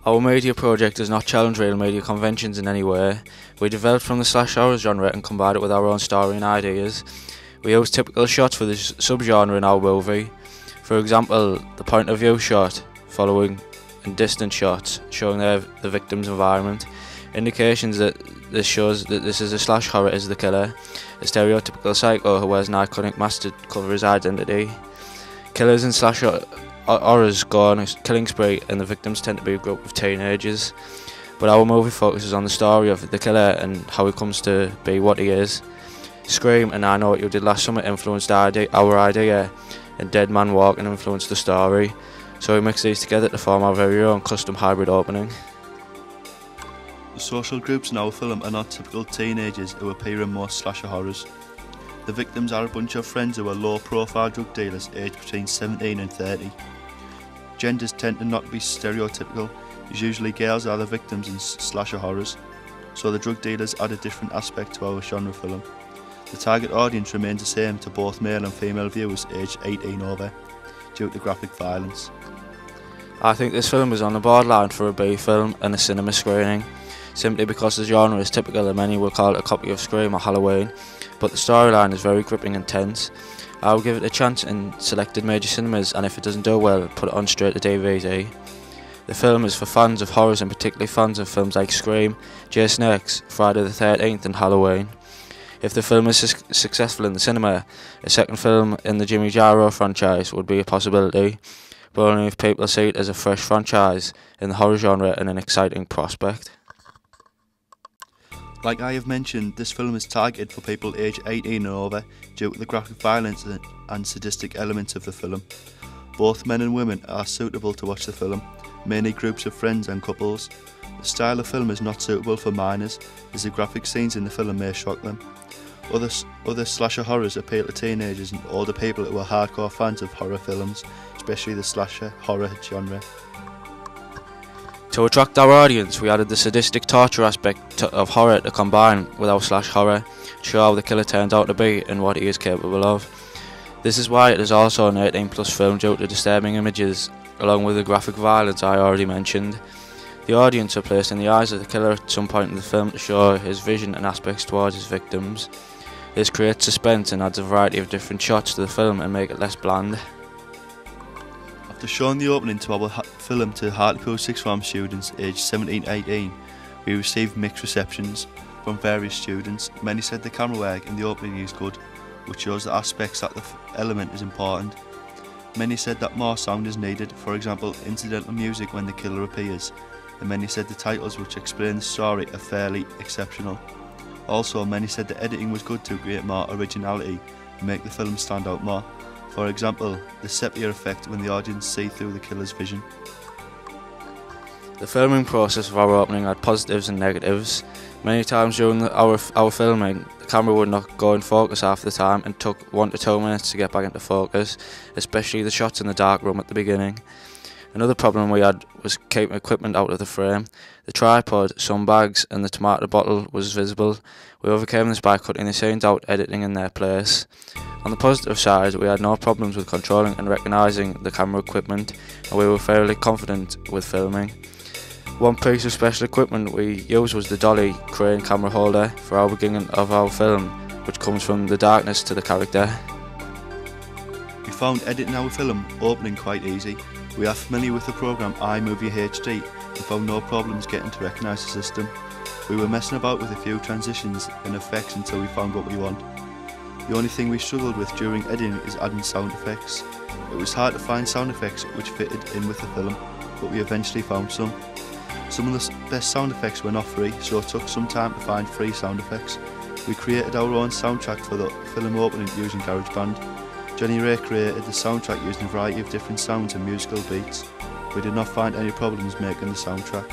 Our media project does not challenge real media conventions in any way. We developed from the slash horror genre and combined it with our own story and ideas. We use typical shots for this subgenre in our movie. For example, the point of view shot, following and distant shots, showing the victim's environment. Indications that this shows that this is a slash horror is the killer, a stereotypical psycho who wears an iconic mask to cover his identity. Killers in slash horrors go on a killing spree and the victims tend to be a group of teenagers. But our movie focuses on the story of the killer and how he comes to be what he is. Scream and I Know What You Did Last Summer influenced our idea, and Dead Man Walking influenced the story. So we mix these together to form our very own custom hybrid opening. The social groups in our film are not typical teenagers who appear in most slasher horrors. The victims are a bunch of friends who are low-profile drug dealers aged between 17 and 30. Genders tend to not be stereotypical, as usually girls are the victims in slasher horrors, so the drug dealers add a different aspect to our genre film. The target audience remains the same to both male and female viewers aged 18 over, due to graphic violence. I think this film is on the borderline for a B film and a cinema screening, simply because the genre is typical and many will call it a copy of Scream or Halloween, but the storyline is very gripping and tense. I will give it a chance in selected major cinemas, and if it doesn't do well, put it on straight to DVD. The film is for fans of horrors and particularly fans of films like Scream, Jason X, Friday the 13th and Halloween. If the film is successful in the cinema, a second film in the Jimmy Jarro franchise would be a possibility, but only if people see it as a fresh franchise in the horror genre and an exciting prospect. Like I have mentioned, this film is targeted for people aged 18 and over due to the graphic violence and sadistic elements of the film. Both men and women are suitable to watch the film, mainly groups of friends and couples. The style of film is not suitable for minors, as the graphic scenes in the film may shock them. Other slasher horrors appeal to teenagers and older people who are hardcore fans of horror films, especially the slasher horror genre. To attract our audience, we added the sadistic torture aspect of horror to combine with our slash horror, to show how the killer turns out to be and what he is capable of. This is why it is also an 18+ film due to disturbing images, along with the graphic violence I already mentioned. The audience are placed in the eyes of the killer at some point in the film to show his vision and aspects towards his victims. This creates suspense and adds a variety of different shots to the film and make it less bland. After showing the opening to our film to Hartlepool Sixth Form students aged 17-18, we received mixed receptions from various students. Many said the camera work in the opening is good, which shows the aspects that the element is important. Many said that more sound is needed, for example incidental music when the killer appears, and many said the titles which explain the story are fairly exceptional. Also, many said the editing was good to create more originality and make the film stand out more. For example, the sepia effect when the audience see through the killer's vision. The filming process of our opening had positives and negatives. Many times during our filming, the camera would not go in focus half the time and took 1 to 2 minutes to get back into focus, especially the shots in the dark room at the beginning. Another problem we had was keeping equipment out of the frame. The tripod, some bags and the tomato bottle was visible. We overcame this by cutting the scenes out, editing in their place. On the positive side, we had no problems with controlling and recognising the camera equipment, and we were fairly confident with filming. One piece of special equipment we used was the dolly crane camera holder for our beginning of our film, which comes from the darkness to the character. We found editing our film opening quite easy. We are familiar with the program iMovie HD and found no problems getting to recognise the system. We were messing about with a few transitions and effects until we found what we want. The only thing we struggled with during editing is adding sound effects. It was hard to find sound effects which fitted in with the film, but we eventually found some. Some of the best sound effects were not free, so it took some time to find free sound effects. We created our own soundtrack for the film opening using GarageBand. Johnny Ray created the soundtrack using a variety of different sounds and musical beats. We did not find any problems making the soundtrack.